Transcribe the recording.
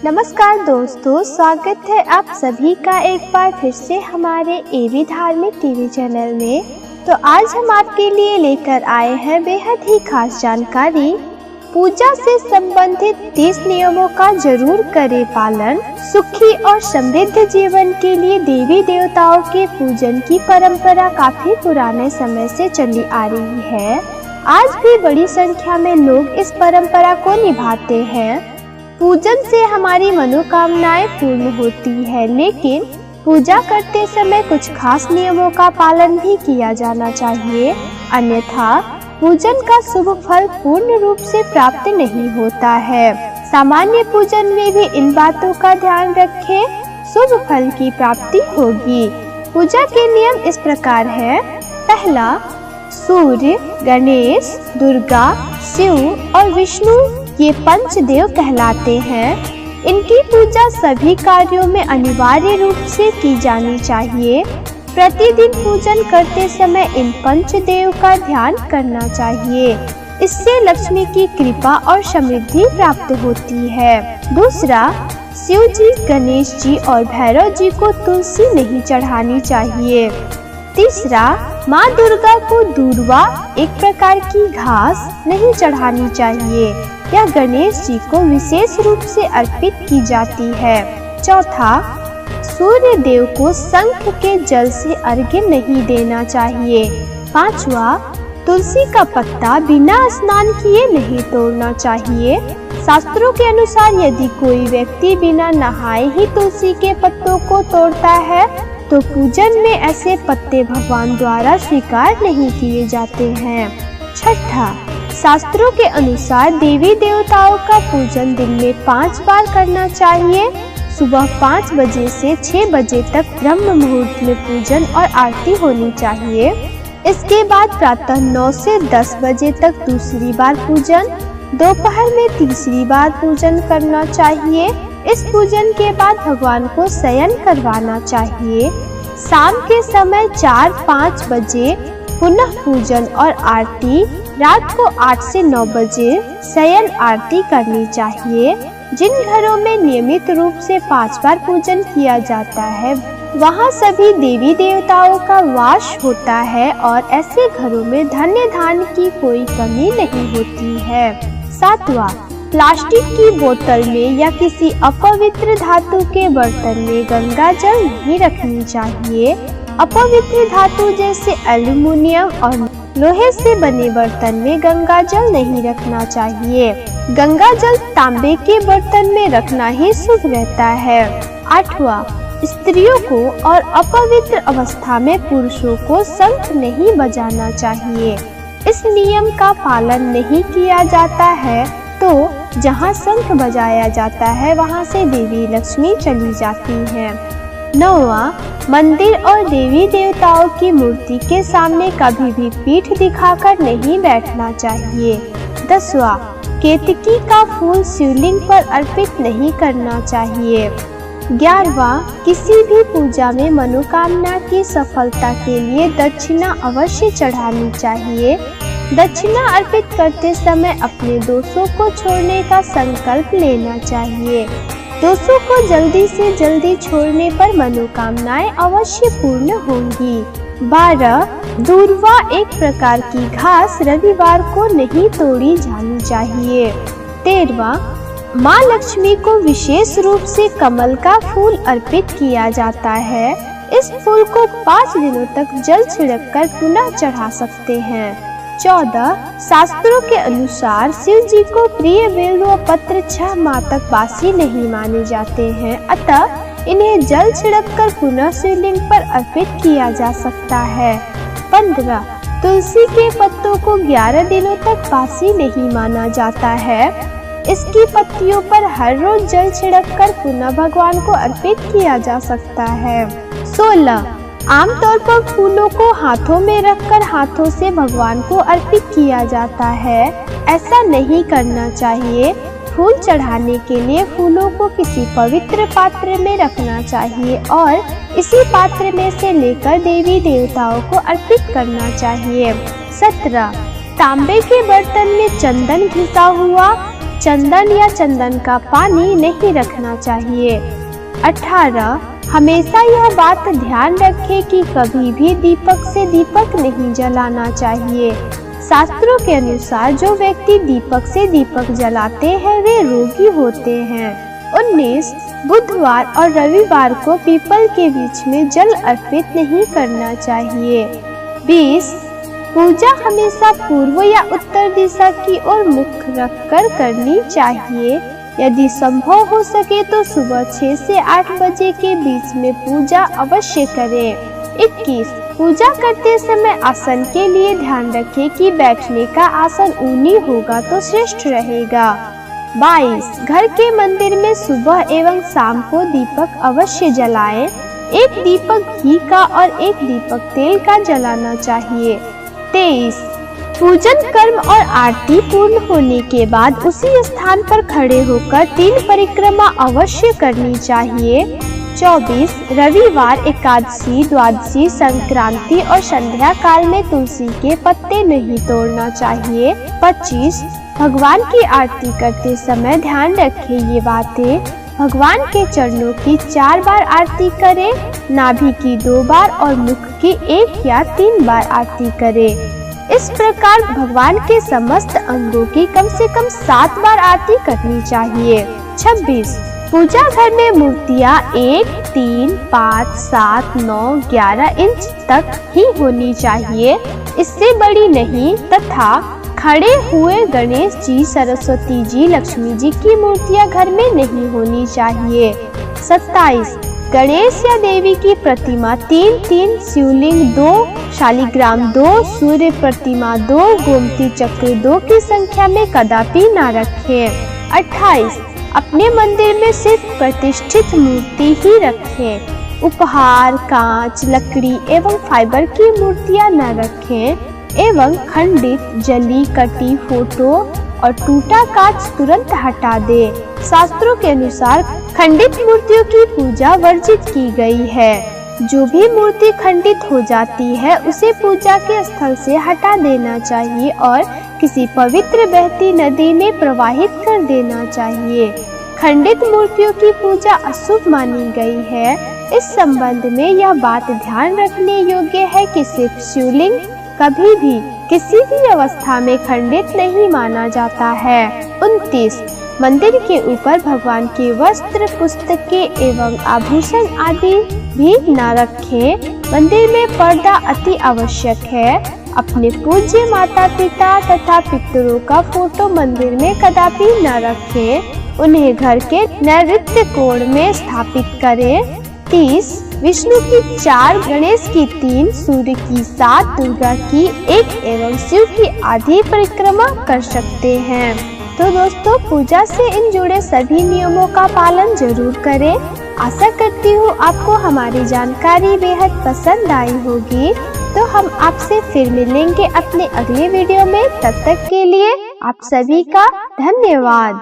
नमस्कार दोस्तों, स्वागत है आप सभी का एक बार फिर से हमारे एवी धार्मिक टीवी चैनल में। तो आज हम आपके लिए लेकर आए हैं बेहद ही खास जानकारी। पूजा से संबंधित 30 नियमों का जरूर करें पालन। सुखी और समृद्ध जीवन के लिए देवी देवताओं के पूजन की परंपरा काफी पुराने समय से चली आ रही है। आज भी बड़ी संख्या में लोग इस परंपरा को निभाते हैं। पूजन से हमारी मनोकामनाएं पूर्ण होती है, लेकिन पूजा करते समय कुछ खास नियमों का पालन भी किया जाना चाहिए, अन्यथा पूजन का शुभ फल पूर्ण रूप से प्राप्त नहीं होता है। सामान्य पूजन में भी इन बातों का ध्यान रखें, शुभ फल की प्राप्ति होगी। पूजा के नियम इस प्रकार है। पहला, सूर्य, गणेश, दुर्गा, शिव और विष्णु ये पंचदेव कहलाते हैं। इनकी पूजा सभी कार्यों में अनिवार्य रूप से की जानी चाहिए। प्रतिदिन पूजन करते समय इन पंचदेव का ध्यान करना चाहिए। इससे लक्ष्मी की कृपा और समृद्धि प्राप्त होती है। दूसरा, शिव जी, गणेश जी और भैरव जी को तुलसी नहीं चढ़ानी चाहिए। तीसरा, माँ दुर्गा को दूर्वा, एक प्रकार की घास, नहीं चढ़ानी चाहिए। यह गणेश जी को विशेष रूप से अर्पित की जाती है। चौथा, सूर्य देव को शंख के जल से अर्घ्य नहीं देना चाहिए। पांचवा, तुलसी का पत्ता बिना स्नान किए नहीं तोड़ना चाहिए। शास्त्रों के अनुसार यदि कोई व्यक्ति बिना नहाए ही तुलसी के पत्तों को तोड़ता है तो पूजन में ऐसे पत्ते भगवान द्वारा स्वीकार नहीं किए जाते हैं। छठा, शास्त्रों के अनुसार देवी देवताओं का पूजन दिन में 5 बार करना चाहिए। सुबह 5 बजे से 6 बजे तक ब्रह्म मुहूर्त में पूजन और आरती होनी चाहिए। इसके बाद प्रातः 9 से 10 बजे तक दूसरी बार पूजन, दोपहर में तीसरी बार पूजन करना चाहिए। इस पूजन के बाद भगवान को शयन करवाना चाहिए। शाम के समय 4-5 बजे पुनः पूजन और आरती। रात को 8 से 9 बजे शयन आरती करनी चाहिए। जिन घरों में नियमित रूप से 5 बार पूजन किया जाता है वहां सभी देवी देवताओं का वास होता है और ऐसे घरों में धन्य धान्य की कोई कमी नहीं होती है। सातवां, प्लास्टिक की बोतल में या किसी अपवित्र धातु के बर्तन में गंगा जल नहीं रखनी चाहिए। अपवित्र धातु जैसे एल्युमिनियम और लोहे से बने बर्तन में गंगा जल नहीं रखना चाहिए। गंगा जल तांबे के बर्तन में रखना ही शुभ रहता है। आठवां, स्त्रियों को और अपवित्र अवस्था में पुरुषों को शंख नहीं बजाना चाहिए। इस नियम का पालन नहीं किया जाता है तो जहाँ शंख बजाया जाता है वहाँ से देवी लक्ष्मी चली जाती हैं। 9वां, मंदिर और देवी देवताओं की मूर्ति के सामने कभी भी पीठ दिखाकर नहीं बैठना चाहिए। 10वां, केतकी का फूल शिवलिंग पर अर्पित नहीं करना चाहिए। 11वां, किसी भी पूजा में मनोकामना की सफलता के लिए दक्षिणा अवश्य चढ़ानी चाहिए। दक्षिणा अर्पित करते समय अपने दोषों को छोड़ने का संकल्प लेना चाहिए। दोषों को जल्दी से जल्दी छोड़ने पर मनोकामनाएं अवश्य पूर्ण होंगी। 12, दूर्वा, एक प्रकार की घास, रविवार को नहीं तोड़ी जानी चाहिए। 13वां, माँ लक्ष्मी को विशेष रूप से कमल का फूल अर्पित किया जाता है। इस फूल को 5 दिनों तक जल छिड़ककर पुनः चढ़ा सकते हैं। 14, शास्त्रों के अनुसार शिव जी को प्रिय बिल्व पत्र 6 माह तक बासी नहीं माने जाते हैं, अतः इन्हें जल छिड़ककर पुनः शिवलिंग पर अर्पित किया जा सकता है। 15, तुलसी के पत्तों को 11 दिनों तक बासी नहीं माना जाता है। इसकी पत्तियों पर हर रोज जल छिड़ककर पुनः भगवान को अर्पित किया जा सकता है। 16, आमतौर पर फूलों को हाथों में रखकर हाथों से भगवान को अर्पित किया जाता है। ऐसा नहीं करना चाहिए। फूल चढ़ाने के लिए फूलों को किसी पवित्र पात्र में रखना चाहिए और इसी पात्र में से लेकर देवी देवताओं को अर्पित करना चाहिए। 17, तांबे के बर्तन में चंदन घिसा हुआ चंदन या चंदन का पानी नहीं रखना चाहिए। 18 हमेशा यह बात ध्यान रखें कि कभी भी दीपक से दीपक नहीं जलाना चाहिए। शास्त्रों के अनुसार जो व्यक्ति दीपक से दीपक जलाते हैं वे रोगी होते हैं। 19 बुधवार और रविवार को पीपल के बीच में जल अर्पित नहीं करना चाहिए। 20 पूजा हमेशा पूर्व या उत्तर दिशा की ओर मुख रखकर करनी चाहिए। यदि संभव हो सके तो सुबह 6 से 8 बजे के बीच में पूजा अवश्य करें। 21 पूजा करते समय आसन के लिए ध्यान रखें कि बैठने का आसन ऊनी होगा तो श्रेष्ठ रहेगा। 22 घर के मंदिर में सुबह एवं शाम को दीपक अवश्य जलाएं। एक दीपक घी का और एक दीपक तेल का जलाना चाहिए। 23 पूजन कर्म और आरती पूर्ण होने के बाद उसी स्थान पर खड़े होकर 3 परिक्रमा अवश्य करनी चाहिए। 24 रविवार, एकादशी, द्वादशी, संक्रांति और संध्या काल में तुलसी के पत्ते नहीं तोड़ना चाहिए। 25 भगवान की आरती करते समय ध्यान रखें ये बातें। भगवान के चरणों की 4 बार आरती करें, नाभि की 2 बार और मुख की 1 या 3 बार आरती करें। इस प्रकार भगवान के समस्त अंगों की कम से कम 7 बार आरती करनी चाहिए। 26 पूजा घर में मूर्तियाँ 1, 3, 5, 7, 9, 11 इंच तक ही होनी चाहिए, इससे बड़ी नहीं, तथा खड़े हुए गणेश जी, सरस्वती जी, लक्ष्मी जी की मूर्तियाँ घर में नहीं होनी चाहिए। 27 गणेश या देवी की प्रतिमा 3, शिवलिंग 2, शालिग्राम 2, सूर्य प्रतिमा 2, गोमती चक्र 2 की संख्या में कदापि न रखें। 28 अपने मंदिर में सिर्फ प्रतिष्ठित मूर्ति ही रखें। उपहार, कांच, लकड़ी एवं फाइबर की मूर्तियां न रखें एवं खंडित, जली कटी फोटो और टूटा कांच तुरंत हटा दे। शास्त्रों के अनुसार खंडित मूर्तियों की पूजा वर्जित की गई है। जो भी मूर्ति खंडित हो जाती है उसे पूजा के स्थल से हटा देना चाहिए और किसी पवित्र बहती नदी में प्रवाहित कर देना चाहिए। खंडित मूर्तियों की पूजा अशुभ मानी गई है। इस संबंध में यह बात ध्यान रखने योग्य है कि सिर्फ शिवलिंग कभी भी किसी भी अवस्था में खंडित नहीं माना जाता है। 29 मंदिर के ऊपर भगवान के वस्त्र, पुस्तकें एवं आभूषण आदि भी न रखें। मंदिर में पर्दा अति आवश्यक है। अपने पूज्य माता पिता तथा पितरों का फोटो मंदिर में कदापि न रखें। उन्हें घर के नैऋत्य कोण में स्थापित करें। 30 विष्णु की 4, गणेश की 3, सूर्य की 7, दुर्गा की 1 एवं शिव की आधी परिक्रमा कर सकते हैं। तो दोस्तों पूजा से इन जुड़े सभी नियमों का पालन जरूर करें। आशा करती हूँ आपको हमारी जानकारी बेहद पसंद आई होगी। तो हम आपसे फिर मिलेंगे अपने अगले वीडियो में। तब तक के लिए आप सभी का धन्यवाद।